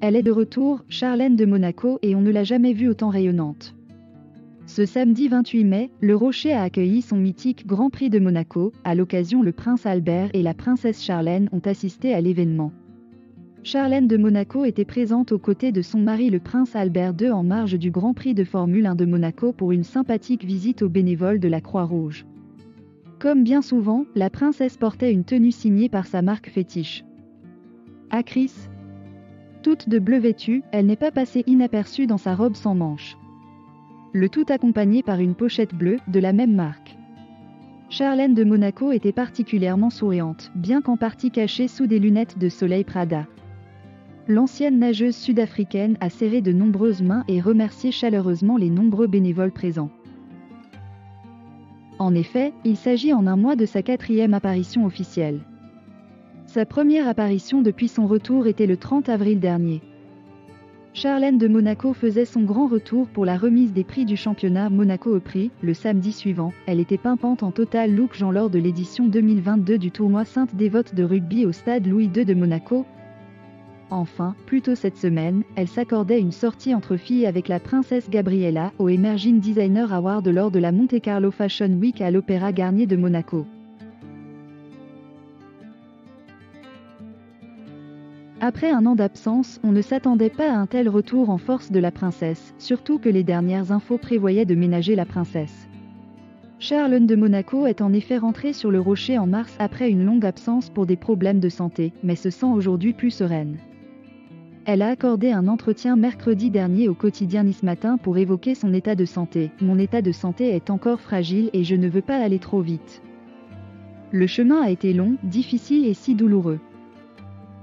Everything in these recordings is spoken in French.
Elle est de retour, Charlène de Monaco, et on ne l'a jamais vue autant rayonnante. Ce samedi 28 mai, le Rocher a accueilli son mythique Grand Prix de Monaco. À l'occasion, le prince Albert et la princesse Charlène ont assisté à l'événement. Charlène de Monaco était présente aux côtés de son mari le prince Albert II en marge du Grand Prix de Formule 1 de Monaco pour une sympathique visite aux bénévoles de la Croix-Rouge. Comme bien souvent, la princesse portait une tenue signée par sa marque fétiche. Acris. Toute de bleu vêtue, elle n'est pas passée inaperçue dans sa robe sans manches. Le tout accompagné par une pochette bleue, de la même marque. Charlène de Monaco était particulièrement souriante, bien qu'en partie cachée sous des lunettes de soleil Prada. L'ancienne nageuse sud-africaine a serré de nombreuses mains et remercié chaleureusement les nombreux bénévoles présents. En effet, il s'agit en un mois de sa 4e apparition officielle. Sa première apparition depuis son retour était le 30 avril dernier. Charlène de Monaco faisait son grand retour pour la remise des prix du championnat Monaco au Prix, le samedi suivant. Elle était pimpante en total look Jean lors de l'édition 2022 du tournoi Sainte-Dévote de rugby au stade Louis II de Monaco. Enfin, plus tôt cette semaine, elle s'accordait une sortie entre filles avec la princesse Gabriella au Emerging Designer Award lors de la Monte Carlo Fashion Week à l'Opéra Garnier de Monaco. Après un an d'absence, on ne s'attendait pas à un tel retour en force de la princesse, surtout que les dernières infos prévoyaient de ménager la princesse. Charlène de Monaco est en effet rentrée sur le Rocher en mars après une longue absence pour des problèmes de santé, mais se sent aujourd'hui plus sereine. Elle a accordé un entretien mercredi dernier au quotidien Nice Matin pour évoquer son état de santé. « Mon état de santé est encore fragile et je ne veux pas aller trop vite. Le chemin a été long, difficile et si douloureux.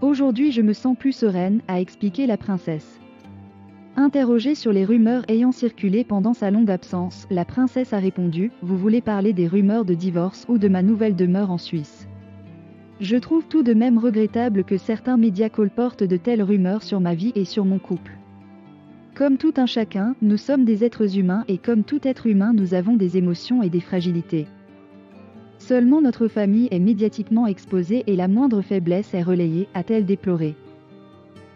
Aujourd'hui je me sens plus sereine », a expliqué la princesse. Interrogée sur les rumeurs ayant circulé pendant sa longue absence, la princesse a répondu « Vous voulez parler des rumeurs de divorce ou de ma nouvelle demeure en Suisse ? Je trouve tout de même regrettable que certains médias colportent de telles rumeurs sur ma vie et sur mon couple. Comme tout un chacun, nous sommes des êtres humains et comme tout être humain nous avons des émotions et des fragilités. Seulement notre famille est médiatiquement exposée et la moindre faiblesse est relayée, a-t-elle déploré.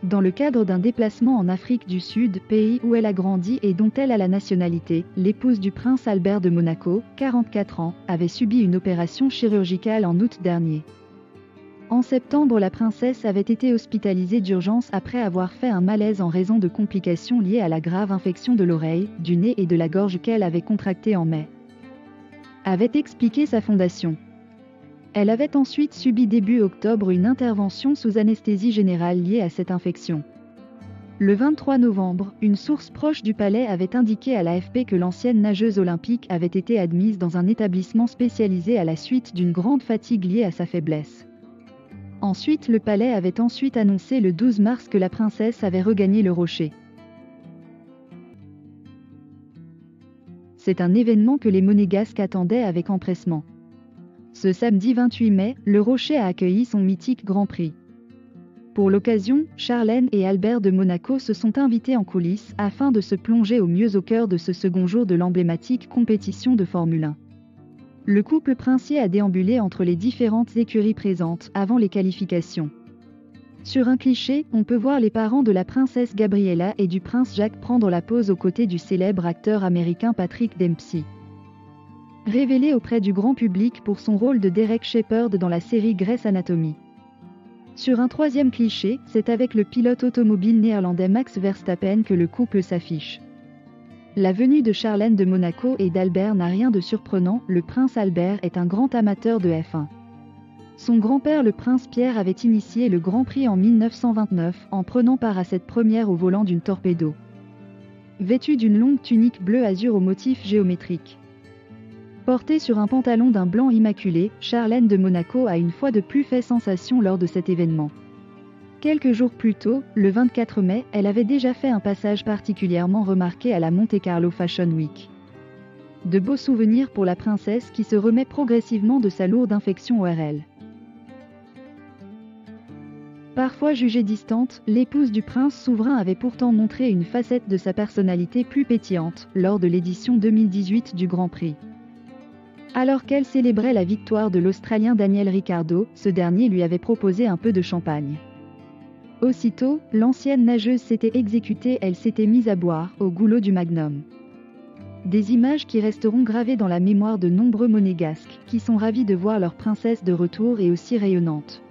Dans le cadre d'un déplacement en Afrique du Sud, pays où elle a grandi et dont elle a la nationalité, l'épouse du prince Albert de Monaco, 44 ans, avait subi une opération chirurgicale en août dernier. En septembre, la princesse avait été hospitalisée d'urgence après avoir fait un malaise en raison de complications liées à la grave infection de l'oreille, du nez et de la gorge qu'elle avait contractée en mai. Avait expliqué sa fondation. Elle avait ensuite subi début octobre une intervention sous anesthésie générale liée à cette infection. Le 23 novembre, une source proche du palais avait indiqué à l'AFP que l'ancienne nageuse olympique avait été admise dans un établissement spécialisé à la suite d'une grande fatigue liée à sa faiblesse. Ensuite, le palais avait ensuite annoncé le 12 mars que la princesse avait regagné le Rocher. C'est un événement que les Monégasques attendaient avec empressement. Ce samedi 28 mai, le Rocher a accueilli son mythique Grand Prix. Pour l'occasion, Charlène et Albert de Monaco se sont invités en coulisses afin de se plonger au mieux au cœur de ce second jour de l'emblématique compétition de Formule 1. Le couple princier a déambulé entre les différentes écuries présentes avant les qualifications. Sur un cliché, on peut voir les parents de la princesse Gabriella et du prince Jacques prendre la pose aux côtés du célèbre acteur américain Patrick Dempsey. Révélé auprès du grand public pour son rôle de Derek Shepherd dans la série Grey's Anatomy. Sur un troisième cliché, c'est avec le pilote automobile néerlandais Max Verstappen que le couple s'affiche. La venue de Charlène de Monaco et d'Albert n'a rien de surprenant, le prince Albert est un grand amateur de F1. Son grand-père le prince Pierre avait initié le Grand Prix en 1929 en prenant part à cette première au volant d'une Torpedo. Vêtu d'une longue tunique bleu azur au motif géométrique. Portée sur un pantalon d'un blanc immaculé, Charlène de Monaco a une fois de plus fait sensation lors de cet événement. Quelques jours plus tôt, le 24 mai, elle avait déjà fait un passage particulièrement remarqué à la Monte Carlo Fashion Week. De beaux souvenirs pour la princesse qui se remet progressivement de sa lourde infection ORL. Parfois jugée distante, l'épouse du prince souverain avait pourtant montré une facette de sa personnalité plus pétillante lors de l'édition 2018 du Grand Prix. Alors qu'elle célébrait la victoire de l'Australien Daniel Ricciardo, ce dernier lui avait proposé un peu de champagne. Aussitôt, l'ancienne nageuse s'était exécutée, elle s'était mise à boire, au goulot du magnum. Des images qui resteront gravées dans la mémoire de nombreux monégasques, qui sont ravis de voir leur princesse de retour et aussi rayonnante.